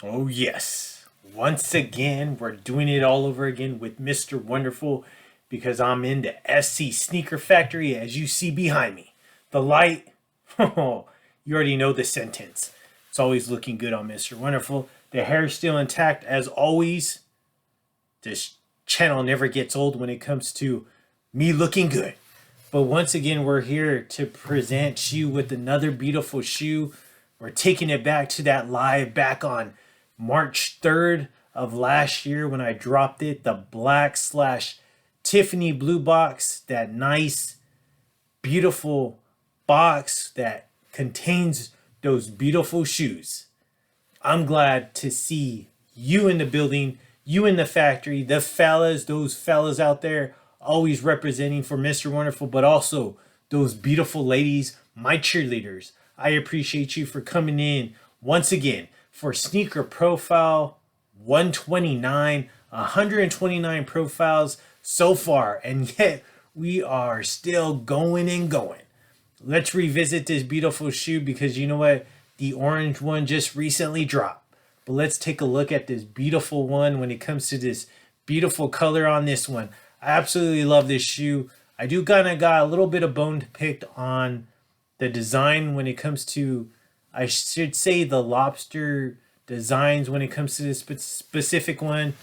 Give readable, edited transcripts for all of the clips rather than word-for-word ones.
Oh, yes. Once again, we're doing it all over again with Mr. Wonderful because I'm in the SC Sneaker Factory as you see behind me. The light, oh, you already know the sentence. It's always looking good on Mr. Wonderful. The hair's still intact as always. This channel never gets old when it comes to me looking good. But once again, we're here to present you with another beautiful shoe. We're taking it back to that live back on March 3rd of last year when I dropped it. The black slash Tiffany blue box. That nice, beautiful box that contains those beautiful shoes. I'm glad to see you in the building, you in the factory, the fellas, those fellas out there always representing for Mr. Wonderful, but also those beautiful ladies, my cheerleaders. I appreciate you for coming in once again for Sneaker Profile 129, 129 profiles so far, and yet we are still going and going. Let's revisit this beautiful shoe because you know what? The orange one just recently dropped. But let's take a look at this beautiful one when it comes to this beautiful color on this one. I absolutely love this shoe. I do kind of got a little bit of bone picked on the design when it comes to, I should say, the lobster designs when it comes to this specific one.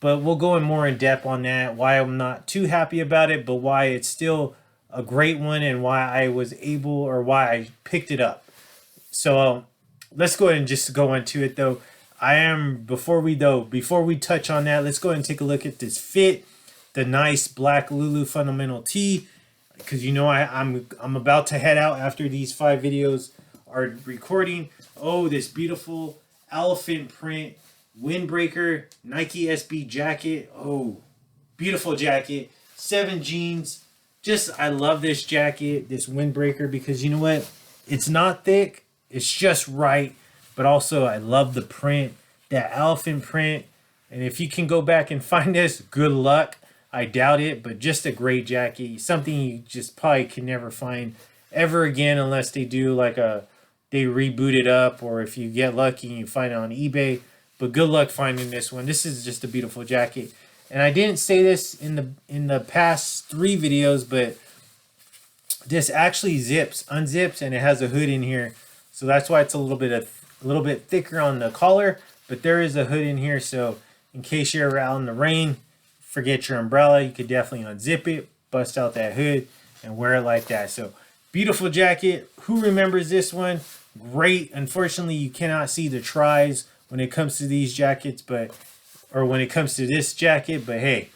But we'll go in more in depth on that, why I'm not too happy about it, but why it's still a great one and why I was able, or why I picked it up. So let's go ahead and just go into it though. Before we touch on that, let's go ahead and take a look at this fit. The nice black Lulu fundamental tee, because you know I'm about to head out after these 5 videos are recording. Oh, this beautiful elephant print windbreaker Nike SB jacket. Oh, beautiful jacket. 7 jeans. Just I love this jacket, this windbreaker, because you know what? It's not thick. It's just right. But also I love the print, that elephant print. And if you can go back and find this, good luck. I doubt it, but just a great jacket. Something you just probably can never find ever again unless they do they reboot it up, or if you get lucky and you find it on eBay. But good luck finding this one. This is just a beautiful jacket. And I didn't say this in the past 3 videos, but this actually unzips, and it has a hood in here. So that's why it's a little bit thicker on the collar, but there is a hood in here. So in case you're out in the rain, forget your umbrella, you could definitely unzip it, bust out that hood, and wear it like that. So beautiful jacket. Who remembers this one? Great. Unfortunately, you cannot see the tries when it comes to these jackets, or when it comes to this jacket, but hey,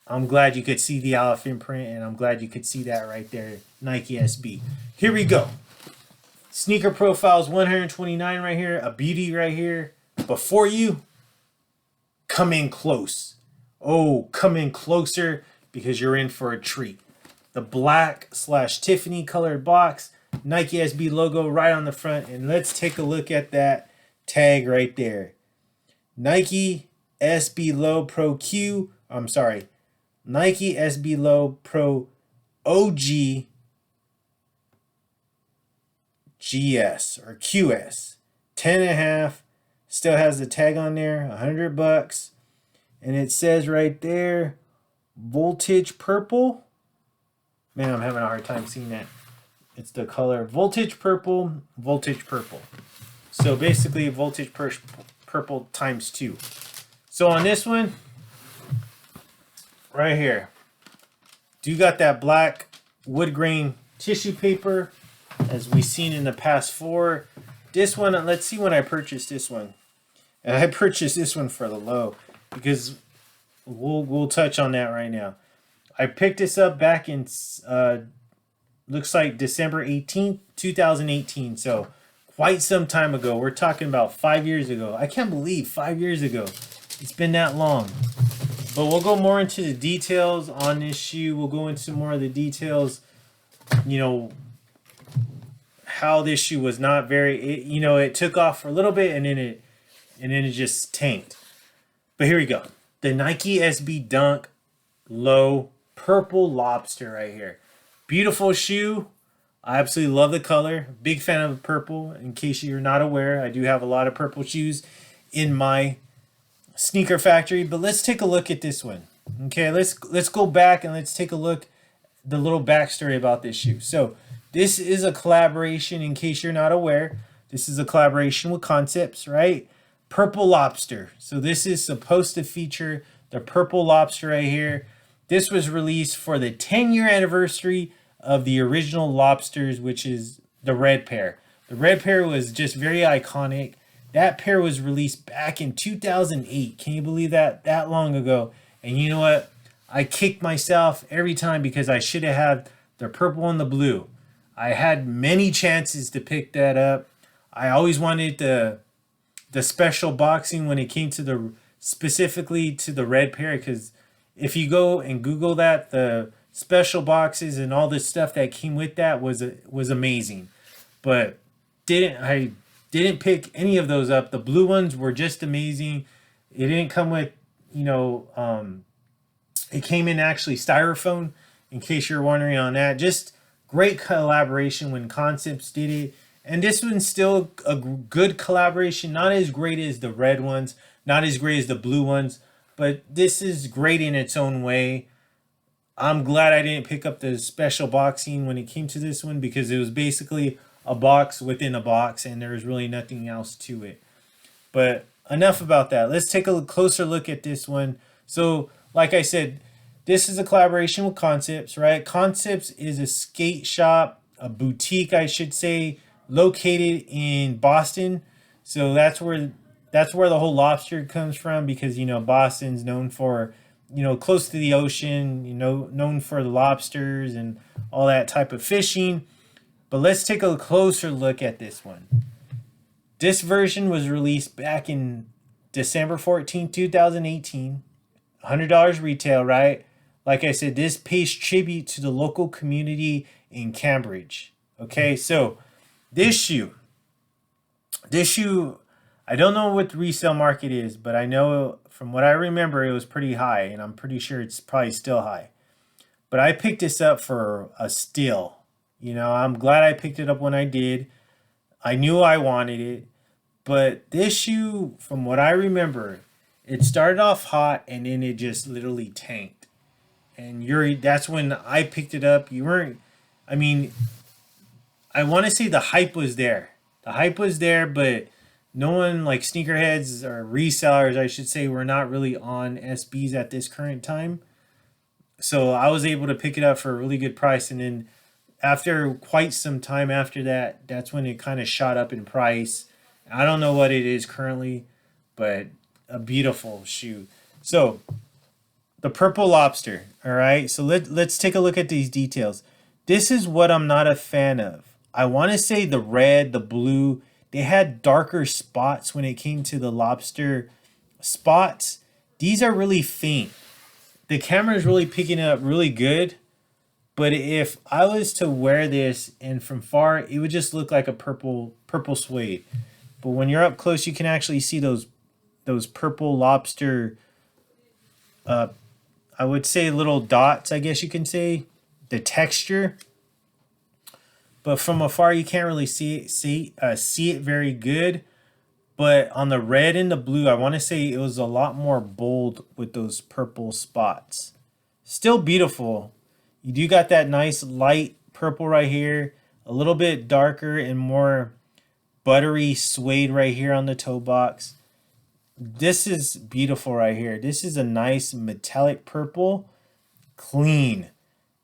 I'm glad you could see the elephant print, and I'm glad you could see that right there, Nike SB. Here we go. Sneaker Profiles 129 right here, a beauty right here. Before you, come in close. Oh, come in closer because you're in for a treat. The black slash Tiffany colored box, Nike SB logo right on the front. And let's take a look at that tag right there. Nike SB Low Pro Q. I'm sorry. Nike SB Low Pro OG GS or QS. 10.5. Still has the tag on there. $100. And it says right there, voltage purple. Man, I'm having a hard time seeing that. It's the color voltage purple, voltage purple. So basically voltage purple times 2. So on this one, right here, do you got that black wood grain tissue paper as we've seen in the past 4. This one, let's see when I purchased this one. And I purchased this one for the low, because we'll touch on that right now. I picked this up back in looks like December 18th, 2018. So quite some time ago. We're talking about 5 years ago. I can't believe 5 years ago. It's been that long. But we'll go more into the details on this shoe. We'll go into more of the details, how this shoe was not very, it took off for a little bit and then it just tanked. But here we go. The Nike SB Dunk Low Purple Lobster right here. Beautiful shoe. I absolutely love the color. Big fan of purple. In case you're not aware, I do have a lot of purple shoes in my sneaker factory. But let's take a look at this one. Okay, let's go back and let's take a look the little backstory about this shoe. So this is a collaboration. In case you're not aware, this is a collaboration with Concepts, right? Purple Lobster. So this is supposed to feature the Purple Lobster right here. This was released for the 10-year anniversary of the original Lobsters, which is the red pair. The red pair was just very iconic. That pair was released back in 2008. Can you believe that? That long ago. And you know what? I kick myself every time because I should have had the purple and the blue. I had many chances to pick that up. I always wanted the special boxing when it came to the specifically to the red pair, because if you go and Google that, the special boxes and all this stuff that came with that was amazing. But I didn't pick any of those up. The blue ones were just amazing. It didn't come with, you know, it came in actually styrofoam, in case you're wondering on that. Just great collaboration when Concepts did it. And this one's still a good collaboration. Not as great as the red ones, not as great as the blue ones, but this is great in its own way. I'm glad I didn't pick up the special boxing when it came to this one, because it was basically a box within a box and there was really nothing else to it. But enough about that. Let's take a closer look at this one. So, like I said, this is a collaboration with Concepts, right? Concepts is a skate shop, a boutique, I should say, located in Boston. So that's where the whole lobster comes from, because you know Boston's known for, you know, close to the ocean, you know, known for the lobsters and all that type of fishing. But let's take a closer look at this one. This version was released back in December 14, 2018. $100 retail, right? Like I said, this pays tribute to the local community in Cambridge. Okay, so this shoe, I don't know what the resale market is, but I know from what I remember, it was pretty high, and I'm pretty sure it's probably still high. But I picked this up for a steal. You know, I'm glad I picked it up when I did. I knew I wanted it. But this shoe, from what I remember, it started off hot and then it just literally tanked. And that's when I picked it up. You weren't, I mean, I want to say the hype was there. The hype was there, but no one, like sneakerheads or resellers, I should say, were not really on SBs at this current time. So I was able to pick it up for a really good price. And then after quite some time after that, that's when it kind of shot up in price. I don't know what it is currently, but a beautiful shoe. So the Purple Lobster, all right? So let's take a look at these details. This is what I'm not a fan of. I want to say the red, the blue, they had darker spots when it came to the lobster spots. These are really faint. The camera is really picking it up really good. But if I was to wear this and from far, it would just look like a purple suede. But when you're up close, you can actually see those purple lobster, I would say little dots, I guess you can say, the texture. But from afar, you can't really see it very good. But on the red and the blue, I want to say it was a lot more bold with those purple spots. Still beautiful. You do got that nice light purple right here, a little bit darker and more buttery suede right here on the toe box. This is beautiful right here. This is a nice metallic purple, clean.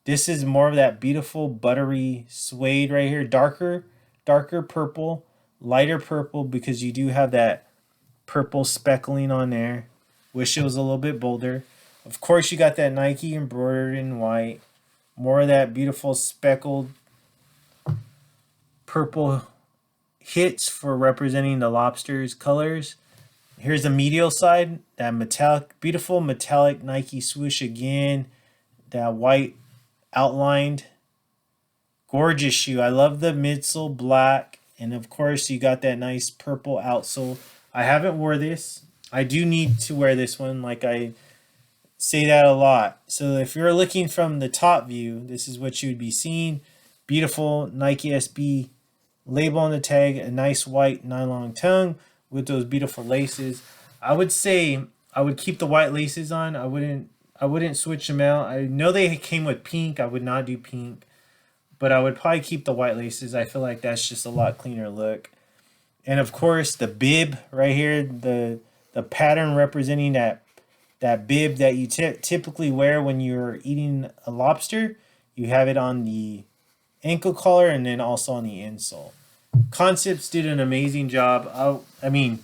This is more of that beautiful buttery suede right here, darker purple, lighter purple, because you do have that purple speckling on there. Wish it was a little bit bolder. Of course, you got that Nike embroidered in white. More of that beautiful speckled purple hits for representing the lobster's colors. Here's the medial side, that metallic, beautiful metallic Nike swoosh again. That white outlined. Gorgeous shoe. I love the midsole black. And of course, you got that nice purple outsole. I haven't wore this. I do need to wear this one, like I say that a lot. So if you're looking from the top view, this is what you would be seeing. Beautiful Nike SB label on the tag, a nice white nylon tongue with those beautiful laces. I would say I would keep the white laces on. I wouldn't switch them out. I know they came with pink. I would not do pink, but I would probably keep the white laces. I feel like that's just a lot cleaner look. And of course, the bib right here, the pattern representing that bib that you typically wear when you're eating a lobster. You have it on the ankle collar and then also on the insole. Concepts did an amazing job. I mean,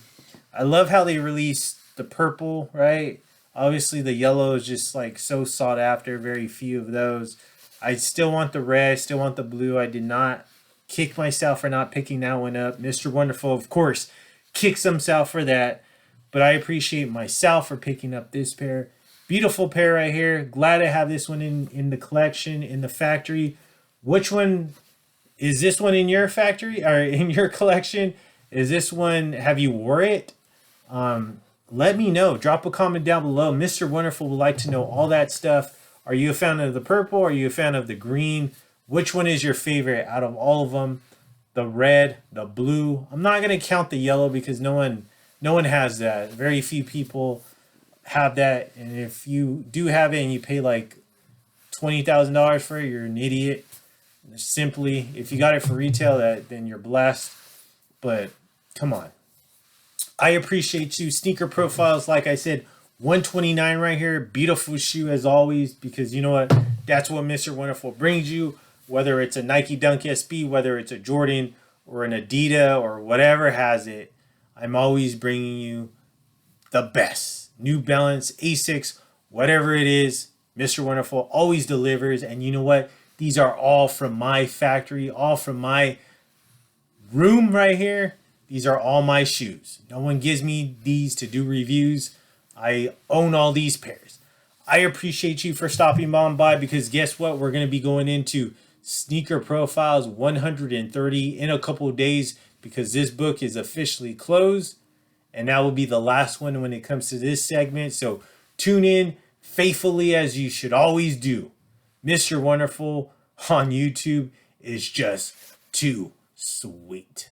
I love how they released the purple, right? Obviously, the yellow is just like so sought after. Very few of those. I still want the red. Still want the blue. I did not kick myself for not picking that one up. Mr. Wonderful, of course, kicks himself for that. But I appreciate myself for picking up this pair. Beautiful pair right here. Glad to have this one in the collection, in the factory. Which one is this one in your factory or in your collection? Is this one, have you wore it? Let me know. Drop a comment down below. Mr. Wonderful would like to know all that stuff. Are you a fan of the purple? Are you a fan of the green? Which one is your favorite out of all of them? The red, the blue. I'm not going to count the yellow because no one has that. Very few people have that. And if you do have it and you pay like $20,000 for it, you're an idiot. Simply, if you got it for retail, then you're blessed. But come on. I appreciate you. Sneaker profiles, like I said, 129 right here. Beautiful shoe as always, because you know what? That's what Mr. Wonderful brings you. Whether it's a Nike Dunk SB, whether it's a Jordan or an Adidas or whatever has it, I'm always bringing you the best. New Balance, Asics, whatever it is, Mr. Wonderful always delivers. And you know what? These are all from my factory, all from my room right here. These are all my shoes. No one gives me these to do reviews. I own all these pairs. I appreciate you for stopping on by because guess what? We're going to be going into Sneaker Profiles 130 in a couple of days because this book is officially closed. And that will be the last one when it comes to this segment. So tune in faithfully as you should always do. Mr. Wonderful on YouTube is just too sweet.